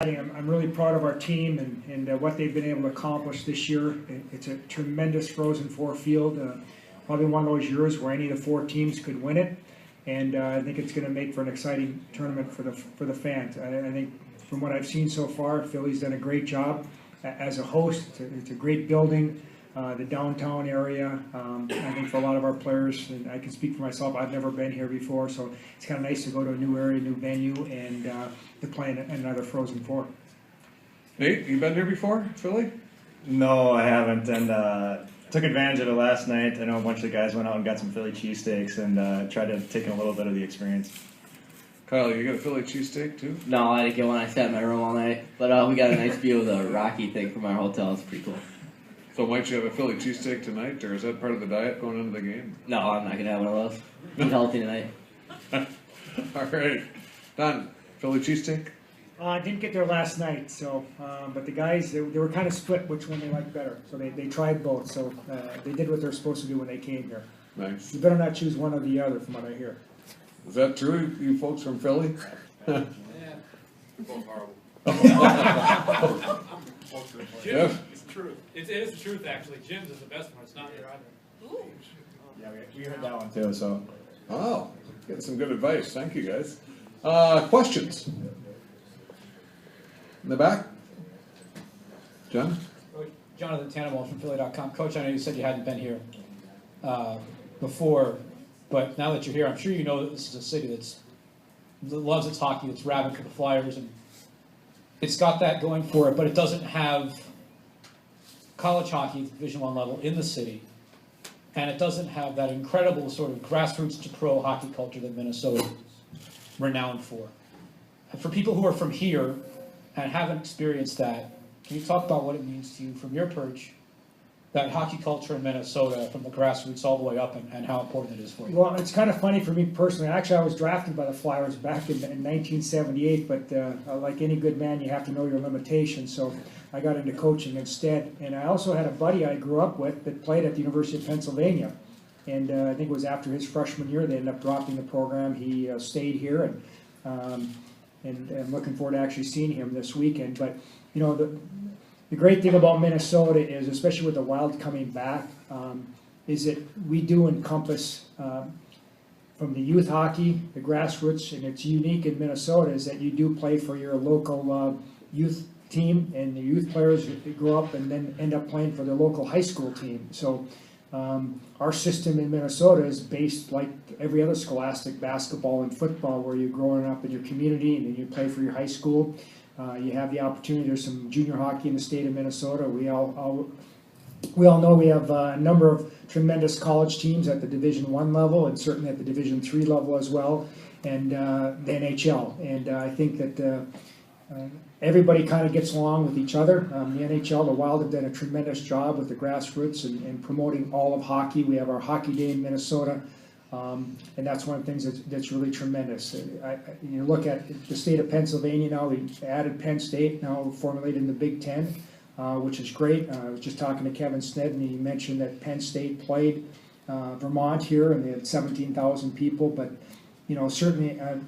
I'm really proud of our team and what they've been able to accomplish this year. It's a tremendous Frozen Four field, probably one of those years where any of the four teams could win it, and I think it's going to make for an exciting tournament for the fans. I think from what I've seen so far, Philly's done a great job as a host. It's a great building. The downtown area, I think for a lot of our players, and I can speak for myself, I've never been here before, so it's kind of nice to go to a new area, new venue, and to play in another Frozen Four. Nate, you been here before, Philly? No, I haven't, and took advantage of it last night. I know a bunch of the guys went out and got some Philly cheesesteaks and tried to take in a little bit of the experience. Kyle, you got a Philly cheesesteak too? No, I didn't get one. I sat in my room all night, but we got a nice view of the Rocky thing from our hotel. It's pretty cool. So might you have a Philly cheesesteak tonight, or is that part of the diet going into the game? No, I'm not going to have one of those. Eat healthy tonight. All right. Don, Philly cheesesteak? I didn't get there last night, so but the guys, they were kind of split which one they liked better. So they tried both, so they did what they're supposed to do when they came here. Nice. You better not choose one or the other from what I hear. Is that true, you folks from Philly? Yeah. Both horrible. Yeah. It's the truth. It is the truth, actually. Jim's is the best one. It's not here either. Ooh. Yeah, we heard that one too. So. Oh, getting some good advice. Thank you, guys. Questions? In the back? John? Jonathan Tannenwald from Philly.com. Coach, I know you said you hadn't been here before, but now that you're here, I'm sure you know that this is a city that loves its hockey, that's rabid for the Flyers, and it's got that going for it, but it doesn't have college hockey at the Division I level in the city, and it doesn't have that incredible sort of grassroots to pro hockey culture that Minnesota is renowned for. And for people who are from here and haven't experienced that, can you talk about what it means to you from your perch, that hockey culture in Minnesota from the grassroots all the way up, and how important it is for you? Well, it's kind of funny for me personally. Actually, I was drafted by the Flyers back in 1978, but like any good man, you have to know your limitations. So I got into coaching instead. And I also had a buddy I grew up with that played at the University of Pennsylvania. And I think it was after his freshman year, they ended up dropping the program. He stayed here, and I'm looking forward to actually seeing him this weekend. But, you know, the great thing about Minnesota is, especially with the Wild coming back, is that we do encompass from the youth hockey, the grassroots, and it's unique in Minnesota is that you do play for your local youth team, and the youth players grow up and then end up playing for their local high school team. So our system in Minnesota is based like every other scholastic basketball and football, where you're growing up in your community and then you play for your high school. You have the opportunity. There's some junior hockey in the state of Minnesota. We all know we have a number of tremendous college teams at the Division I level, and certainly at the Division III level as well, and the NHL. And I think that everybody kind of gets along with each other. The NHL, the Wild have done a tremendous job with the grassroots and promoting all of hockey. We have our Hockey Day in Minnesota. And that's one of the things that's really tremendous. You look at the state of Pennsylvania now, we added Penn State, now formulated in the Big Ten, which is great. I was just talking to Kevin Sned, and he mentioned that Penn State played Vermont here, and they had 17,000 people. But, you know, certainly I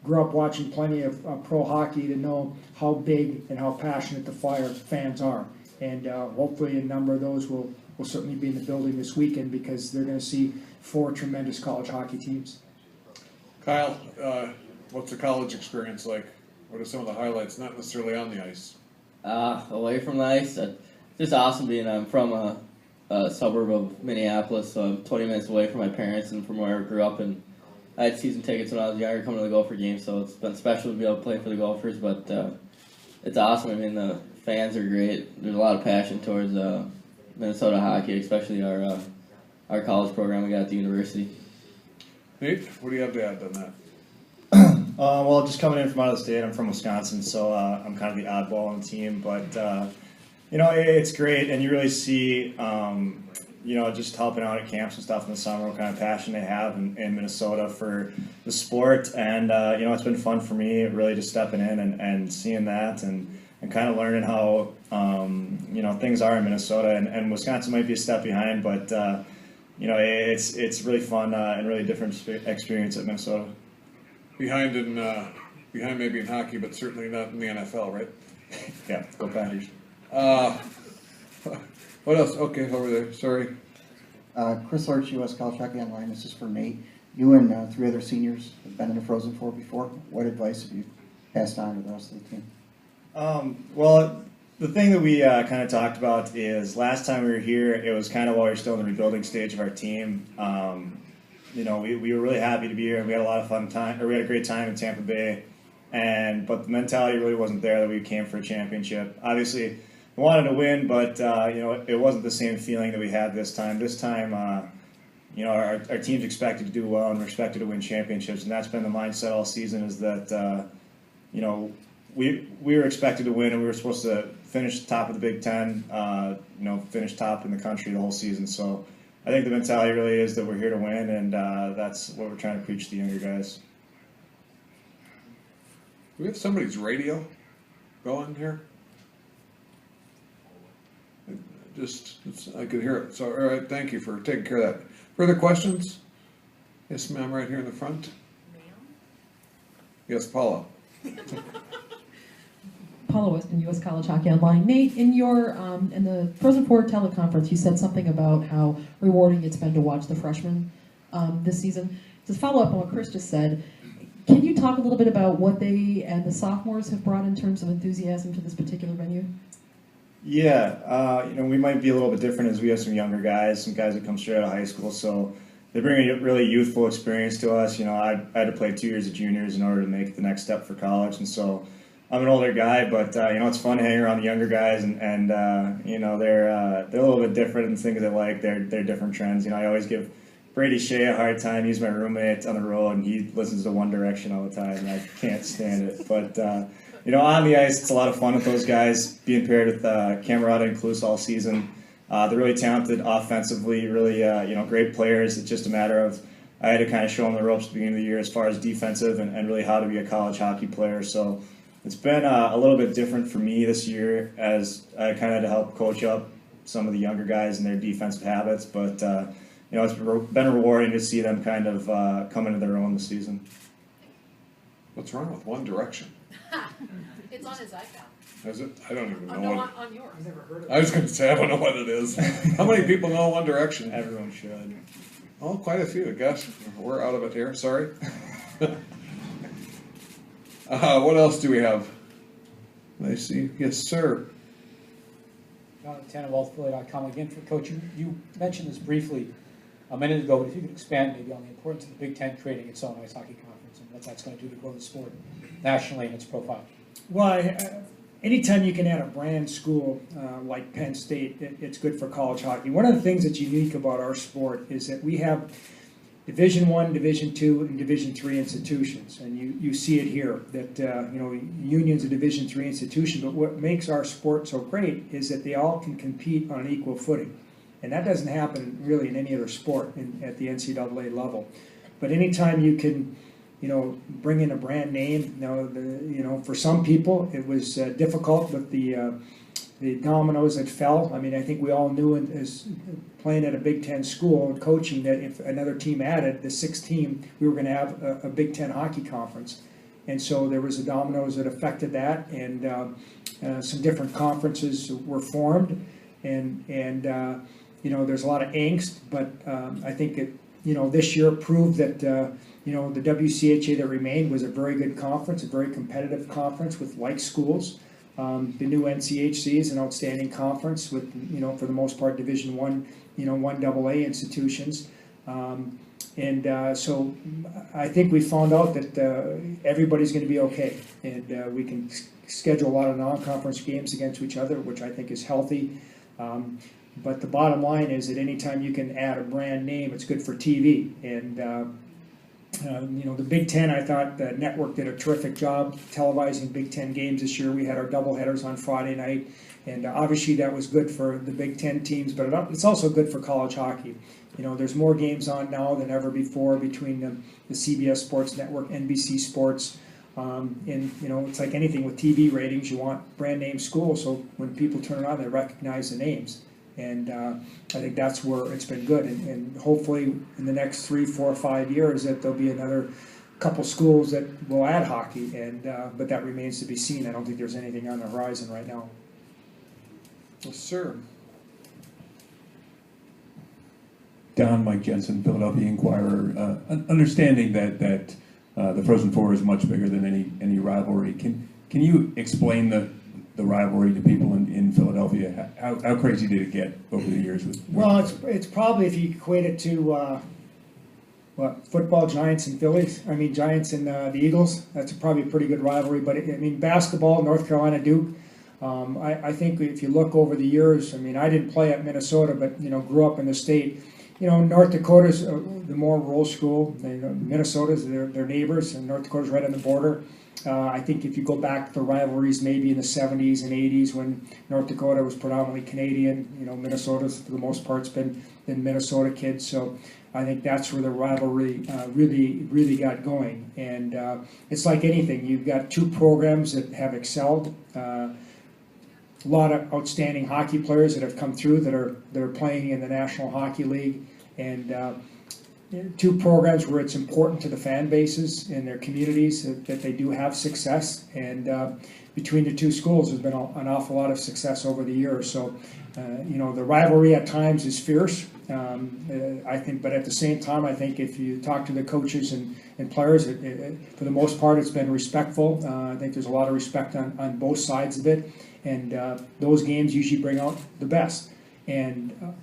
grew up watching plenty of pro hockey to know how big and how passionate the Flyer fans are. And hopefully a number of those will certainly be in the building this weekend, because they're going to see 4 tremendous college hockey teams. Kyle, what's the college experience like? What are some of the highlights, not necessarily on the ice? Away from the ice, just awesome being. I'm from a suburb of Minneapolis, so I'm 20 minutes away from my parents and from where I grew up. And I had season tickets when I was younger, coming to the Gopher games, so it's been special to be able to play for the Gophers. But it's awesome. I mean, the fans are great. There's a lot of passion towards Minnesota hockey, especially our college program we got at the university. Nate, what do you have to add on that? Well, just coming in from out of the state, I'm from Wisconsin, so I'm kind of the oddball on the team. But, you know, it's great, and you really see, you know, just helping out at camps and stuff in the summer, what kind of passion they have in Minnesota for the sport. And, you know, it's been fun for me really just stepping in and seeing that and kind of learning how, you know, things are in Minnesota. And Wisconsin might be a step behind, but, you know, it's really fun and really different experience at Minnesota. Behind in behind maybe in hockey, but certainly not in the NFL, right? Yeah, go Packers. What else? Okay, over there, sorry. Chris Lurch, U.S. College Hockey Online. This is for Nate. You and 3 other seniors have been in the Frozen Four before. What advice have you passed on to the rest of the team? Well, the thing that we kind of talked about is last time we were here, it was kind of while we were still in the rebuilding stage of our team. You know, we were really happy to be here, and we had a lot of fun time, or we had a great time in Tampa Bay. But the mentality really wasn't there that we came for a championship. Obviously, we wanted to win, but you know, it wasn't the same feeling that we had this time. This time, you know, our team's expected to do well, and we're expected to win championships, and that's been the mindset all season. Is that you know, we were expected to win, and we were supposed to finish top of the Big Ten. You know, finish top in the country the whole season. So I think the mentality really is that we're here to win, and that's what we're trying to preach to the younger guys. Do we have somebody's radio going here? I could hear it. So, all right, thank you for taking care of that. Further questions? Yes, ma'am, right here in the front. Yes, Paula. Paula Weston, U.S. College Hockey Online. Nate, in your in the Frozen Four teleconference, you said something about how rewarding it's been to watch the freshmen this season. To follow up on what Chris just said, can you talk a little bit about what they and the sophomores have brought in terms of enthusiasm to this particular venue? Yeah, you know, we might be a little bit different as we have some younger guys, some guys that come straight out of high school, so they bring a really youthful experience to us. You know, I had to play 2 years of juniors in order to make the next step for college, and so I'm an older guy, but you know, it's fun to hang around the younger guys, and you know, they're a little bit different in things they like. They're different trends. You know, I always give Brady Shea a hard time. He's my roommate on the road, and he listens to One Direction all the time, and I can't stand it. But you know, on the ice, it's a lot of fun with those guys. Being paired with Camerata and Klus all season, they're really talented offensively. Really, you know, great players. It's just a matter of I had to kind of show them the ropes at the beginning of the year as far as defensive and really how to be a college hockey player. So it's been a little bit different for me this year as I kind of had to help coach up some of the younger guys and their defensive habits. But you know, it's been rewarding to see them kind of come into their own this season. What's wrong with One Direction? It's on his iPad. Is it? I don't even know No, what. on yours. I was going to say I don't know what it is. How many people know One Direction? Everyone should. Oh, quite a few. Gosh, we're out of it here. Sorry. What else do we have? I see. Yes, sir. John Tannewealth.com again for Coach. You mentioned this briefly a minute ago, but if you could expand maybe on the importance of the Big Ten creating its own ice hockey conference and what that's going to do to grow the sport nationally and its profile. Well, anytime you can add a brand school like Penn State, it's good for college hockey. One of the things that's unique about our sport is that we have Division I, Division II, and Division III institutions, and you see it here. That you know, Union's a Division III institution, but what makes our sport so great is that they all can compete on an equal footing, and that doesn't happen really in any other sport at the NCAA level. But anytime you can, you know, bring in a brand name, you know, for some people it was difficult with the dominoes that fell. I mean, I think we all knew as playing at a Big Ten school and coaching that if another team added, the sixth team, we were going to have a Big Ten hockey conference. And so there was the dominoes that affected that, and some different conferences were formed, and you know, there's a lot of angst, but I think it, you know, this year proved that you know, the WCHA that remained was a very good conference, a very competitive conference with like schools. The new NCHC is an outstanding conference with, you know, for the most part, Division I, you know, 1AA institutions. So I think we found out that everybody's going to be okay, and we can schedule a lot of non-conference games against each other, which I think is healthy. But the bottom line is that anytime you can add a brand name, it's good for TV. And you know, the Big Ten, I thought the network did a terrific job televising Big Ten games this year. We had our doubleheaders on Friday night, and obviously that was good for the Big Ten teams, but it's also good for college hockey. You know, there's more games on now than ever before between the CBS Sports Network, NBC Sports, and, you know, it's like anything with TV ratings, you want brand name schools, so when people turn it on, they recognize the names. And I think that's where it's been good. And hopefully in the next 3, 4, 5 years that there'll be another couple schools that will add hockey, and but that remains to be seen. I don't think there's anything on the horizon right now. Yes, sir. Don, Mike Jensen, Philadelphia Inquirer. Understanding that the Frozen Four is much bigger than any rivalry, can you explain the rivalry to people in Philadelphia? How crazy did it get over the years? Well, it's probably, if you equate it to football, Giants and Phillies. I mean, Giants and the Eagles. That's probably a pretty good rivalry. But I mean, basketball, North Carolina, Duke. I think if you look over the years, I mean, I didn't play at Minnesota, but grew up in the state. North Dakota's the more rural school. Minnesota's their neighbors, and North Dakota's right on the border. I think if you go back to the rivalries maybe in the 70s and 80s when North Dakota was predominantly Canadian, Minnesota's for the most part's been Minnesota kids. So I think that's where the rivalry really got going. And it's like anything. You've got two programs that have excelled. A lot of outstanding hockey players that have come through that are playing in the National Hockey League, and two programs where it's important to the fan bases and their communities that they do have success. And between the two schools, there's been an awful lot of success over the years. So, the rivalry at times is fierce. I think, but at the same time, I think if you talk to the coaches and players, for the most part, it's been respectful. I think there's a lot of respect on both sides of it. And those games usually bring out the best. And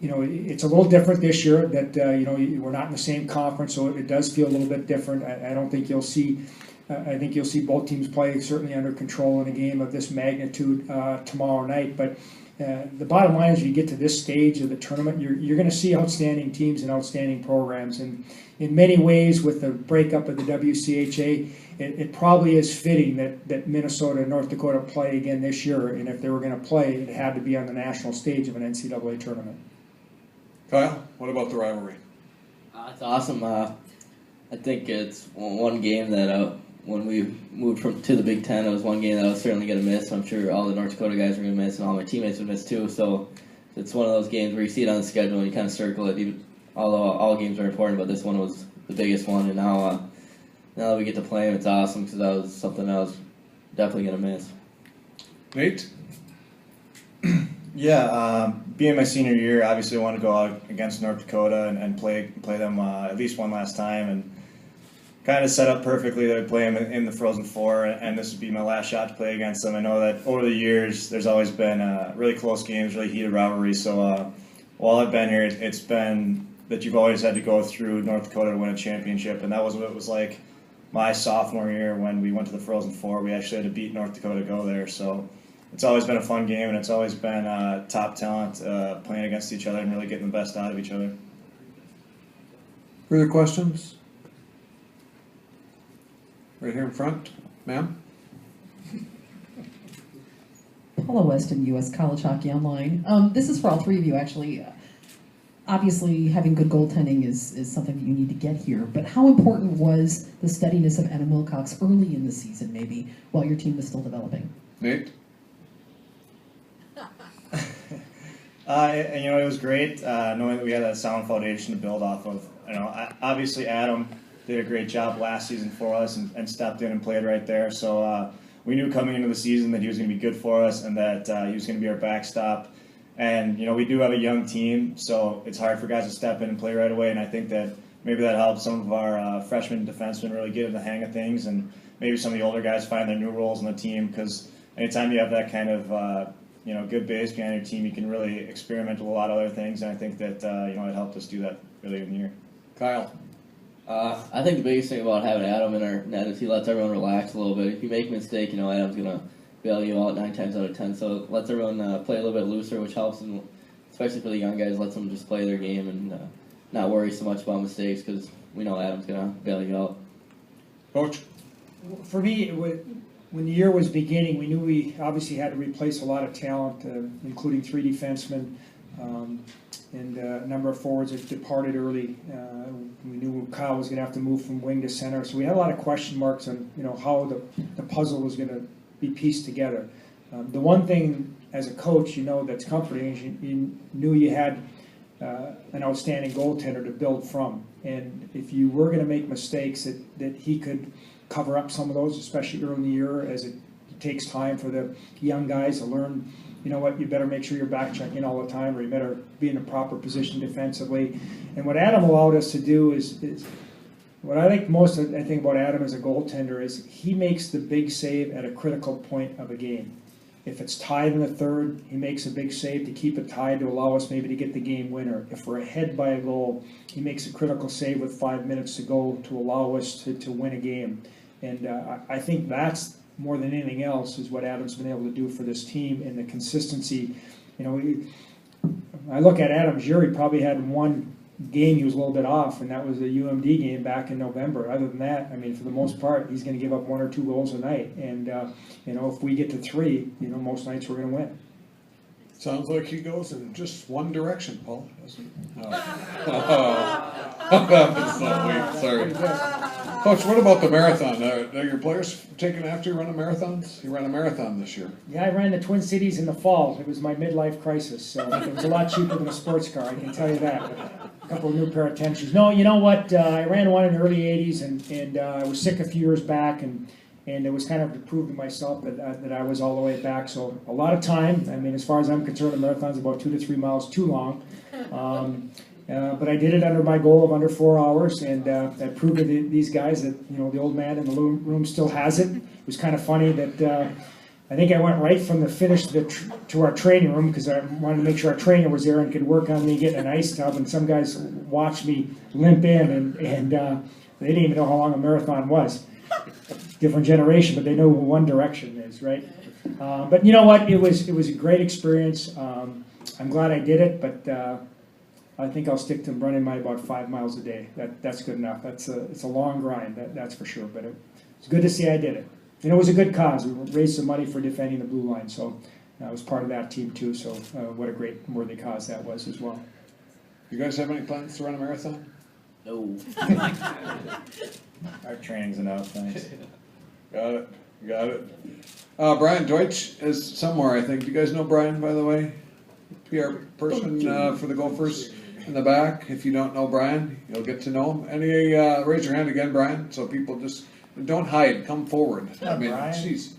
it's a little different this year that we're not in the same conference, so it does feel a little bit different. I don't think you'll see. I think you'll see both teams play certainly under control in a game of this magnitude tomorrow night. But the bottom line is, when you get to this stage of the tournament, you're going to see outstanding teams and outstanding programs. And in many ways, with the breakup of the WCHA, it probably is fitting that Minnesota and North Dakota play again this year. And if they were going to play, it had to be on the national stage of an NCAA tournament. Kyle, what about the rivalry? It's awesome. I think it's one game that when we moved to the Big Ten, it was one game that I was certainly going to miss. I'm sure all the North Dakota guys are going to miss, and all my teammates would miss too. So it's one of those games where you see it on the schedule and you kind of circle it. Although all games are important, but this one was the biggest one. And now that we get to play them, it's awesome, because that was something I was definitely going to miss. Nate? Yeah, being my senior year, obviously I want to go out against North Dakota and play them at least one last time, and kind of set up perfectly that I'd play them in the Frozen Four, and this would be my last shot to play against them. I know that over the years there's always been really close games, really heated rivalries, so while I've been here, it's been that you've always had to go through North Dakota to win a championship, and that was what it was like my sophomore year when we went to the Frozen Four. We actually had to beat North Dakota to go there, so it's always been a fun game, and it's always been top talent playing against each other and really getting the best out of each other. Further questions? Right here in front, ma'am. Paula Weston, U.S. College Hockey Online. This is for all three of you, actually. Obviously, having good goaltending is something that you need to get here, but how important was the steadiness of Adam Wilcox early in the season, maybe, while your team was still developing? Nate? It was great knowing that we had that sound foundation to build off of. Obviously Adam did a great job last season for us and stepped in and played right there. So we knew coming into the season that he was going to be good for us and that he was going to be our backstop. And we do have a young team, so it's hard for guys to step in and play right away. And I think that maybe that helps some of our freshman defensemen really get in the hang of things, and maybe some of the older guys find their new roles in the team, because anytime you have that kind of good base behind your team, you can really experiment with a lot of other things, and I think that it helped us do that earlier in the year. Kyle? I think the biggest thing about having Adam in our net is he lets everyone relax a little bit. If you make a mistake, Adam's going to bail you out 9 times out of 10, so it lets everyone play a little bit looser, which helps, and especially for the young guys, lets them just play their game and not worry so much about mistakes, because we know Adam's going to bail you out. Coach? For me, when the year was beginning, we knew we obviously had to replace a lot of talent, including 3 defensemen and a number of forwards that departed early. We knew Kyle was going to have to move from wing to center, so we had a lot of question marks on how the puzzle was going to be pieced together. The one thing as a coach that's comforting is you knew you had an outstanding goaltender to build from. And if you were gonna make mistakes, that he could cover up some of those, especially early in the year, as it takes time for the young guys to learn, you know what, you better make sure you're back checking all the time, or you better be in a proper position defensively. And what Adam allowed us to do is what I like most, I think, about Adam as a goaltender is he makes the big save at a critical point of a game. If it's tied in the third, he makes a big save to keep it tied to allow us maybe to get the game winner. If we're ahead by a goal, he makes a critical save with 5 minutes to go to allow us to win a game. And I think that's, more than anything else, is what Adam's been able to do for this team, and the consistency. You know, I look at Adam's year, he probably had one game he was a little bit off, and that was the UMD game back in November. Other than that, I mean, for the most part, he's going to give up 1 or 2 goals a night. And, you know, if we get to 3, you know, most nights we're going to win. Sounds like he goes in just one direction, Paul, doesn't he? That was so weak, sorry. Coach, what about the marathon? Are your players taking after you running marathons? You ran a marathon this year. Yeah, I ran the Twin Cities in the fall. It was my midlife crisis. So it was a lot cheaper than a sports car, I can tell you that. A couple of new pair of tensions. No, you know what? I ran one in the early 80s, and I was sick a few years back, and it was kind of to prove to myself that I was all the way back. So a lot of time. I mean, as far as I'm concerned, a marathon's about 2 to 3 miles too long. But I did it under my goal of under 4 hours, and I proved to these guys that, you know, the old man in the room still has it. It was kind of funny that I think I went right from the finish to our training room, because I wanted to make sure our trainer was there and could work on me getting an ice tub, and some guys watched me limp in, and they didn't even know how long a marathon was. Different generation, but they know what one direction is, right? But you know what? It was a great experience. I'm glad I did it, but I think I'll stick to running my about 5 miles a day. That's good enough. It's a long grind, that's for sure. But it's good to see I did it. And it was a good cause. We raised some money for defending the blue line, so I was part of that team too. So what a great, worthy cause that was as well. You guys have any plans to run a marathon? No. Our training's enough, thanks. Got it. Brian Deutsch is somewhere, I think. Do you guys know Brian, by the way? PR person for the Gophers in the back. If you don't know Brian, you'll get to know him. Any, raise your hand again, Brian, so people just, don't hide, come forward. I mean, jeez.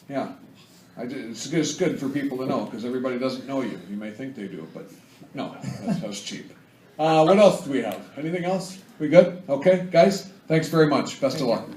Yeah. It's good for people to know, because everybody doesn't know you. You may think they do, but no, that's cheap. What else do we have? Anything else? We good? Okay, guys, thanks very much. Best of luck.